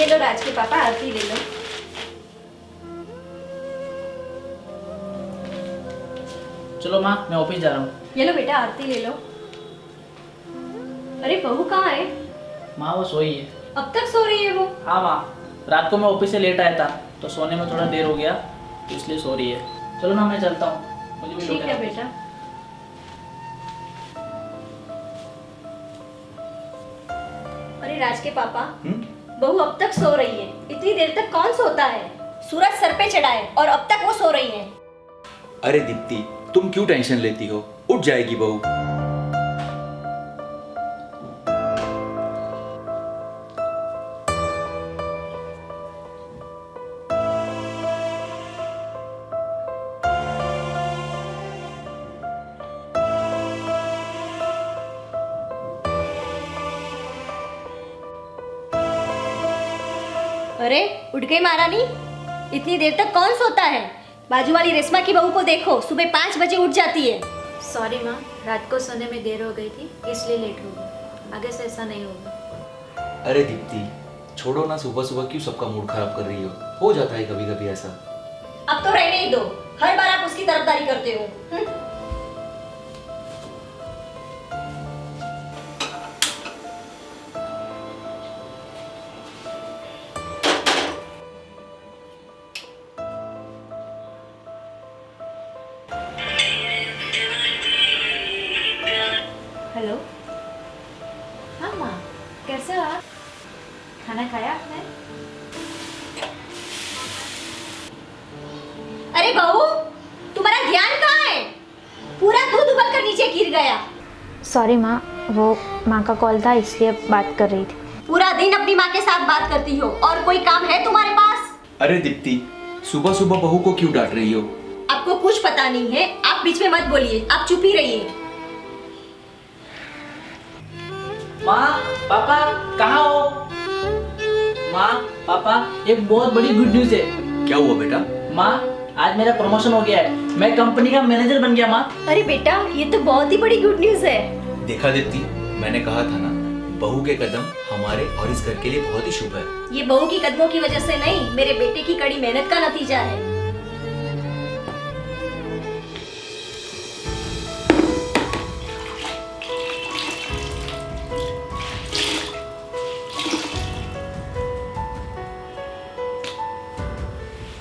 ये लो राज के पापा, आरती ले लो। चलो माँ, मैं ऑफिस जा रहा हूँ। ये लो बेटा, आरती ले लो। अरे बहू कहाँ है? माँ वो सोई है। अब तक सो रही है वो? हाँ माँ, रात को मैं ऑफिस से लेट आया था तो सोने में थोड़ा देर हो गया, तो इसलिए सो रही है। चलो ना मैं चलता हूँ, मुझे भी ठीक है बेटा। अरे राज के पापा, बहू अब तक सो रही है। इतनी देर तक कौन सोता है? सूरज सर पे चढ़ा है और अब तक वो सो रही है। अरे दीप्ति, तुम क्यों टेंशन लेती हो? उठ जाएगी बहू। अरे उठ गई महारानी, इतनी देर तक कौन सोता है? बाजू वाली रेशमा की बहू को देखो, सुबह 5 बजे उठ जाती है। सॉरी माँ, रात को सोने में देर हो गई थी इसलिए लेट हो गई। आगे से ऐसा नहीं होगा। अरे दीप्ति, छोड़ो ना, सुबह सुबह क्यों सबका मूड खराब कर रही हो जाता है कभी कभी ऐसा। अब तो रहने ही दो, हर बार आप उसकी तरफदारी करते हो। हेलो। हाँ माँ, कैसे हो आप? खाना खाया आपने? अरे बहू, तुम्हारा ध्यान कहाँ है? पूरा दूध उबल कर नीचे गिर गया। सॉरी माँ, वो माँ का कॉल था इसलिए बात कर रही थी। पूरा दिन अपनी माँ के साथ बात करती हो और कोई काम है तुम्हारे पास? अरे दीप्ति, सुबह सुबह बहू को क्यों डांट रही हो? आपको कुछ पता नहीं है, आप बीच में मत बोलिए, आप चुप ही रहिए। माँ पापा कहाँ हो? माँ पापा, एक बहुत बड़ी गुड न्यूज़ है। क्या हुआ बेटा? माँ, आज मेरा प्रमोशन हो गया है, मैं कंपनी का मैनेजर बन गया। माँ अरे बेटा, ये तो बहुत ही बड़ी गुड न्यूज़ है। देखा दीप्ति, मैंने कहा था ना, बहू के कदम हमारे और इस घर के लिए बहुत ही शुभ है। ये बहू की कदमों की वजह से नहीं, मेरे बेटे की कड़ी मेहनत का नतीजा है।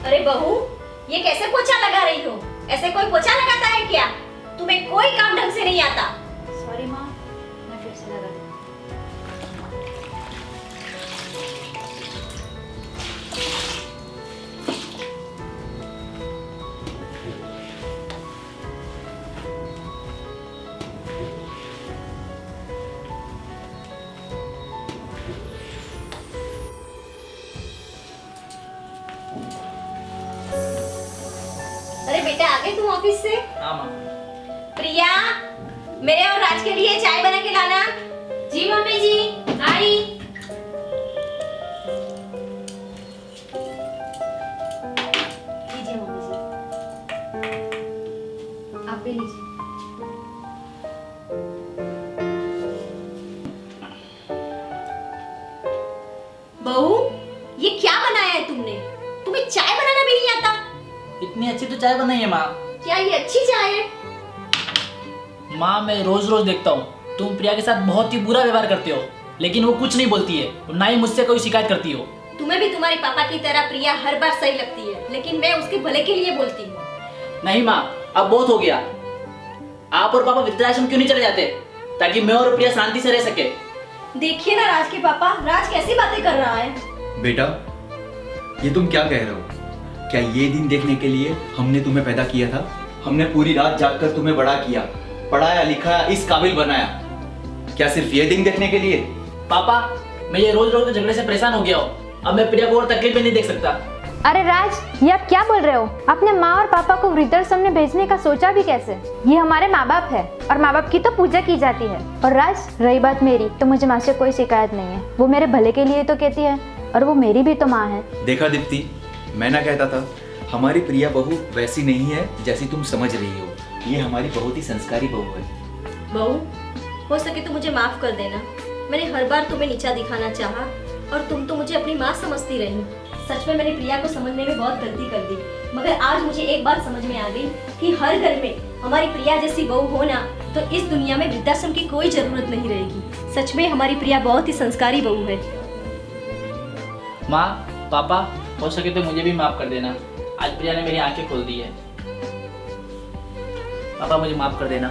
अरे बहू, ये कैसे पोछा लगा रही हो? ऐसे कोई पोछा लगाता है क्या? तुम्हें कोई काम ढंग से नहीं आता। सॉरी माँ, मैं फिर से लगा दूँ। अरे बेटा, आ गए तुम ऑफिस से? हाँ माँ। प्रिया, मेरे और राज के लिए चाय बना के लाना। जी मम्मी जी, आई। लीजिए मम्मी जी, आप भी लीजिए। बहू, ये क्या बनाया है तुमने? तुम्हें चाय बनाना भी नहीं आता? इतनी अच्छी तो चाय बनाई है माँ। क्या ये अच्छी चाय है? माँ, मैं रोज रोज देखता हूँ तुम प्रिया के साथ बहुत ही बुरा व्यवहार करते हो, लेकिन वो कुछ नहीं बोलती है और ना ही मुझसे कोई शिकायत करती हो। तुम्हें भी तुम्हारे पापा की तरह प्रिया हर बार सही लगती है, लेकिन मैं उसके भले के लिए बोलती हूँ। नहीं माँ, अब बहुत हो गया। आप और पापा वृद्धाश्रम क्यों नहीं चले जाते ताकि मैं और प्रिया शांति से रह सके? देखिए ना राज के पापा, राज कैसी बातें कर रहा है। बेटा, ये तुम क्या कह रहे हो? क्या ये दिन देखने के लिए हमने तुम्हें पैदा किया था? हमने पूरी रात जागकर तुम्हें बड़ा किया, पढ़ाया लिखाया, इस काबिल बनाया, क्या सिर्फ ये दिन देखने के लिए? पापा, मैं ये रोज रोज के झगड़े से परेशान हो गया हूँ। अब मैं प्रिया को और तकलीफ में नहीं देख सकता। अरे राज, ये आप क्या बोल रहे हो? अपने माँ और पापा को वृद्धाश्रम में भेजने का सोचा भी कैसे? ये हमारे माँ बाप है और माँ बाप की तो पूजा की जाती है। और राज, रही बात मेरी, तो मुझे माँ से कोई शिकायत नहीं है। वो मेरे भले के लिए तो कहती है और वो मेरी भी तो माँ है। देखा दीप्ति, मैं ना कहता था, हमारी प्रिया बहू वैसी नहीं है जैसी तुम समझ रही हो। ये हमारी बहुत ही संस्कारी बहू है। बहू, हो सके तो मुझे माफ कर देना। मैंने हर बार तुम्हें नीचा दिखाना चाहा, और तुम तो मुझे अपनी माँ समझती रही। सच में मैंने प्रिया को समझने में बहुत गलती कर दी, मगर आज मुझे एक बात समझ में आ गई कि हर घर में हमारी प्रिया जैसी बहू हो ना, तो इस दुनिया में वृद्धाश्रम की कोई जरूरत नहीं रहेगी। सच में हमारी प्रिया बहुत ही संस्कारी बहू है। माँ, पापा, हो सके तो मुझे भी माफ़ कर देना। आज प्रिया ने मेरी आंखें खोल दी है। पापा, मुझे माफ़ कर देना।